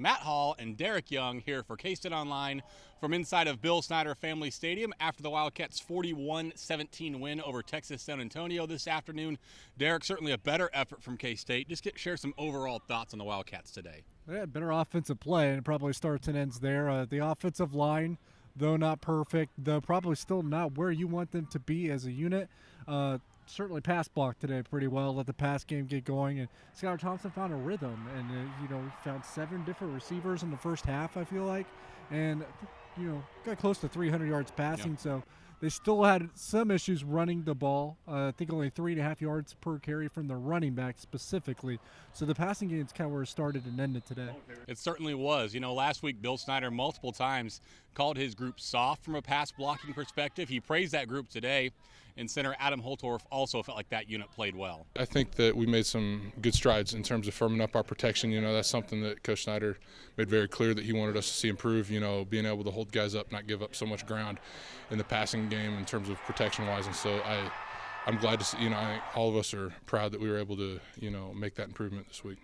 Matt Hall and Derek Young here for K-State Online from inside of Bill Snyder Family Stadium after the Wildcats' 41-17 win over Texas San Antonio this afternoon. Derek, certainly a better effort from K-State. Just share some overall thoughts on the Wildcats today. They had better offensive play, and it probably starts and ends there. The offensive line, though not perfect, though probably still not where you want them to be as a unit. Certainly pass blocked today pretty well, let the pass game get going, and Skylar Thompson found a rhythm, and found 7 different receivers in the first half, I feel like, and got close to 300 yards passing. So they still had some issues running the ball. I think only 3.5 yards per carry from the running back specifically. So the passing game is kind of where it started and ended today. It certainly was. Last week Bill Snyder multiple times called his group soft from a pass blocking perspective. He praised that group today, and center Adam Holtorf also felt like that unit played well. I think that we made some good strides in terms of firming up our protection. That's something that Coach Snyder made very clear that he wanted us to see improve, being able to hold guys up, not give up so much ground in the passing game in terms of protection-wise. And so I'm glad to see, I think all of us are proud that we were able to, make that improvement this week.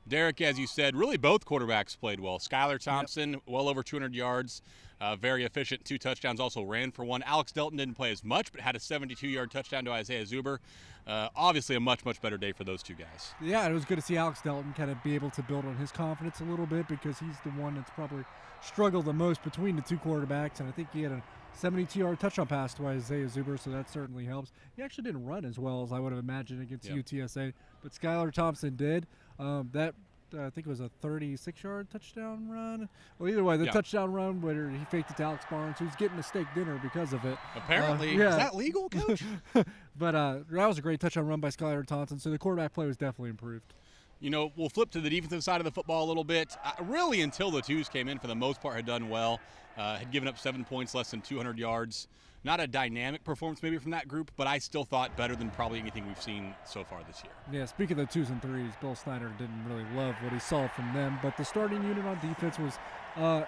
Derek, as you said, really both quarterbacks played well. Skylar Thompson, well over 200 yards, very efficient, 2 touchdowns, also ran for 1. Alex Delton didn't play as much, but had a 72-yard touchdown to Isaiah Zuber. Obviously a much, much better day for those two guys. Yeah, it was good to see Alex Delton kind of be able to build on his confidence a little bit, because he's the one that's probably struggled the most between the two quarterbacks, and I think he had a 72-yard touchdown pass to Isaiah Zuber, so that certainly helps. He actually didn't run as well as I would have imagined against UTSA, but Skylar Thompson did. I think it was a 36-yard touchdown run. Well, either way, the touchdown run where he faked it to Alex Barnes, who's getting a steak dinner because of it. Apparently. Is that legal, Coach? But that was a great touchdown run by Skylar Thompson, so the quarterback play was definitely improved. We'll flip to the defensive side of the football a little bit. Really, until the twos came in, for the most part, had done well. Had given up 7 points, less than 200 yards. Not a dynamic performance maybe from that group, but I still thought better than probably anything we've seen so far this year. Yeah, speaking of the 2s and 3s, Bill Snyder didn't really love what he saw from them, but the starting unit on defense was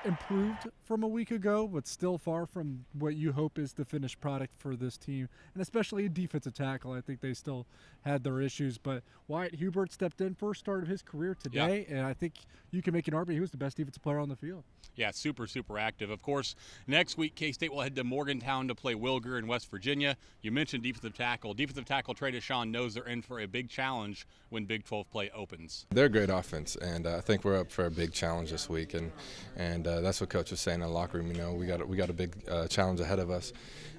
improved from a week ago, but still far from what you hope is the finished product for this team, and especially a defensive tackle. I think they still had their issues, but Wyatt Hubert stepped in first start of his career today, and I think you can make an argument he was the best defensive player on the field. Yeah, super, super active. Of course, next week K-State will head to Morgantown to play Wilger in West Virginia. You mentioned defensive tackle. Defensive tackle Trey Deshawn knows they're in for a big challenge when Big 12 play opens. They're a great offense, and I think we're up for a big challenge this week, and that's what Coach was saying in the locker room. We got a big challenge ahead of us.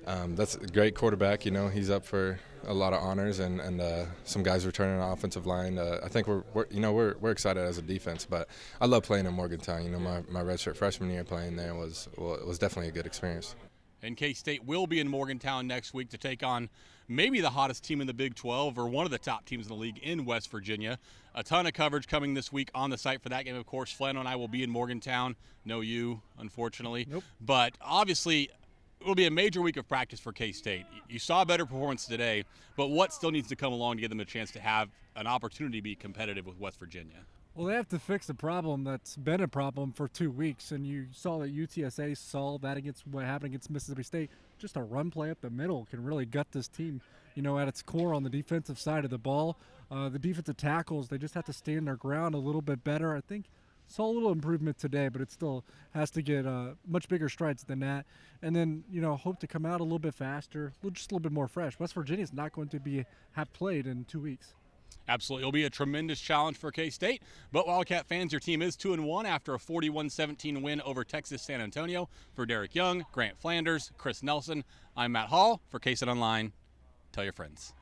That's a great quarterback. He's up for a lot of honors, and some guys returning on the offensive line. I think we're excited as a defense, but I love playing in Morgantown. My redshirt freshman year playing there was definitely a good experience. And K-State will be in Morgantown next week to take on maybe the hottest team in the Big 12, or one of the top teams in the league in West Virginia. A ton of coverage coming this week on the site for that game. Of course, Flano and I will be in Morgantown. No you, unfortunately. Nope. But obviously, it will be a major week of practice for K-State. You saw a better performance today, but what still needs to come along to give them a chance to have an opportunity to be competitive with West Virginia? Well, they have to fix the problem that's been a problem for 2 weeks, and you saw that UTSA solved that against what happened against Mississippi State. Just a run play up the middle can really gut this team, at its core on the defensive side of the ball. The defensive tackles, they just have to stand their ground a little bit better. I think saw a little improvement today, but it still has to get much bigger strides than that. And then, hope to come out a little bit faster, just a little bit more fresh. West Virginia's not going to have played in 2 weeks. Absolutely. It'll be a tremendous challenge for K-State. But Wildcat fans, your team is 2-1 after a 41-17 win over Texas San Antonio. For Derek Young, Grant Flanders, Chris Nelson, I'm Matt Hall for K-State Online. Tell your friends.